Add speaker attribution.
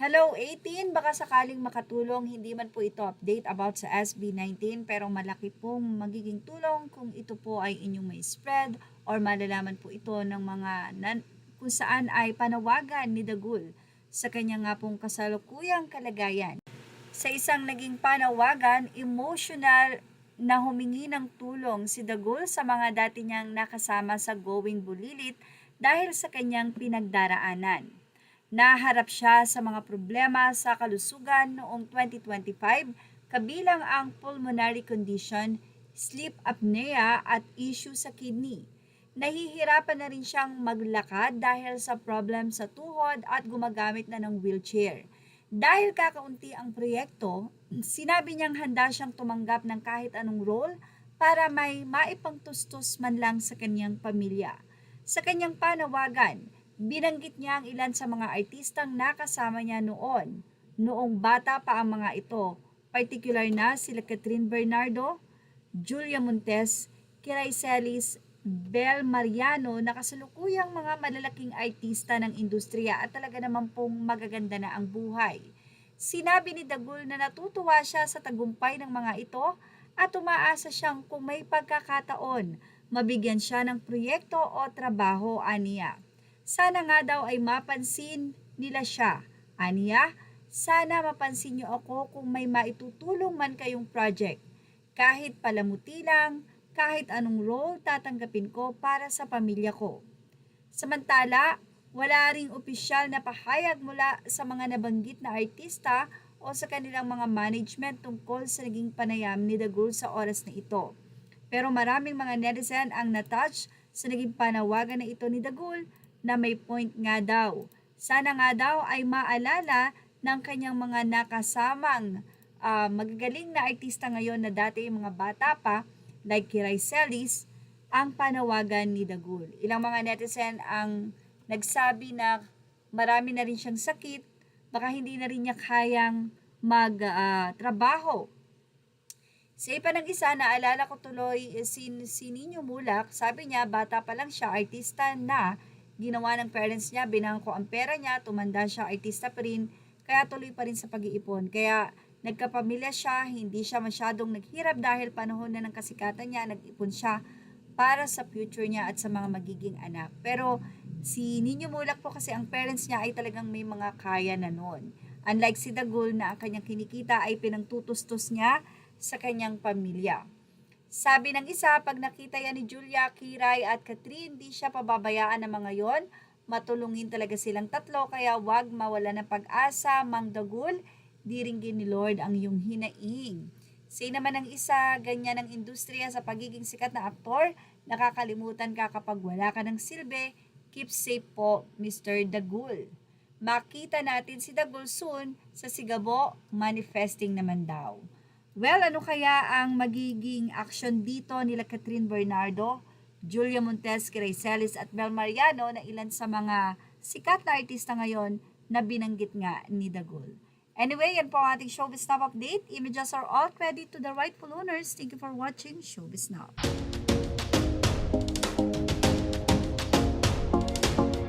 Speaker 1: Hello 18, baka sakaling makatulong, hindi man po ito update about sa SB19 pero malaki pong magiging tulong kung ito po ay inyong may spread or malalaman po ito ng kung saan ay panawagan ni Dagul sa kanya nga pong kasalukuyang kalagayan. Sa isang naging panawagan, emotional na humingi ng tulong si Dagul sa mga dati niyang nakasama sa Going Bulilit dahil sa kanyang pinagdaraanan. Naharap siya sa mga problema sa kalusugan noong 2025, kabilang ang pulmonary condition, sleep apnea at issue sa kidney. Nahihirapan na rin siyang maglakad dahil sa problem sa tuhod at gumagamit na ng wheelchair. Dahil kakaunti ang proyekto, sinabi niyang handa siyang tumanggap ng kahit anong role para may maipangtustos man lang sa kanyang pamilya. Sa kanyang panawagan, binanggit niya ang ilan sa mga artistang nakasama niya noong bata pa ang mga ito, particular na sila Catherine Bernardo, Julia Montes, Kiray Celis, Bel Mariano na kasalukuyang mga malalaking artista ng industriya at talaga naman pong magaganda na ang buhay. Sinabi ni Dagul na natutuwa siya sa tagumpay ng mga ito at umaasa siyang kung may pagkakataon, mabigyan siya ng proyekto o trabaho aniya. Sana nga daw ay mapansin nila siya. Aniya, sana mapansin niyo ako kung may maitutulong man kayong project. Kahit palamuti lang, kahit anong role tatanggapin ko para sa pamilya ko. Samantala, wala ring opisyal na pahayag mula sa mga nabanggit na artista o sa kanilang mga management tungkol sa naging panayam ni Dagul sa oras na ito. Pero maraming mga netizen ang natouch sa naging panawagan na ito ni Dagul na may point nga daw. Sana nga daw ay maalala ng kanyang mga nakasamang magagaling na artista ngayon na dati yung mga bata pa like Kiray Celis, ang panawagan ni Dagul. Ilang mga netizen ang nagsabi na marami na rin siyang sakit, baka hindi na rin niya kayang magtrabaho. Sa iba ng isa, naalala ko tuloy si Nino Mulak, sabi niya bata pa lang siya, artista na, ginawa ng parents niya, binangko ang pera niya, tumanda siya, artista pa rin, kaya tuloy pa rin sa pag-iipon. Kaya nagkapamilya siya, hindi siya masyadong naghirap dahil panahon na ng kasikatan niya, nag-ipon siya para sa future niya at sa mga magiging anak. Pero si Nino Mulak po kasi ang parents niya ay talagang may mga kaya na noon. Unlike si Dagul na ang kanyang kinikita ay pinangtutustos niya sa kanyang pamilya. Sabi ng isa, pag nakita yan ni Julia, Kiray at Catherine, di siya pababayaan ng mga yon. Matulungin talaga silang tatlo, kaya wag mawala ng pag-asa, Mang Dagul, diringgin ni Lord ang iyong hinaing. Say naman ng isa, ganyan ang industriya sa pagiging sikat na aktor, nakakalimutan ka kapag wala ka ng silbi, keep safe po, Mr. Dagul. Makita natin si Dagul soon sa Sigabo, manifesting naman daw. Well, ano kaya ang magiging action dito nila Catherine Bernardo, Julia Montes, Kiray Celis at Bel Mariano na ilan sa mga sikat na artista ngayon na binanggit nga ni Dagul. Anyway, yan po ang ating Showbiz Now update. Images are all credit to the rightful owners. Thank you for watching Showbiz Now.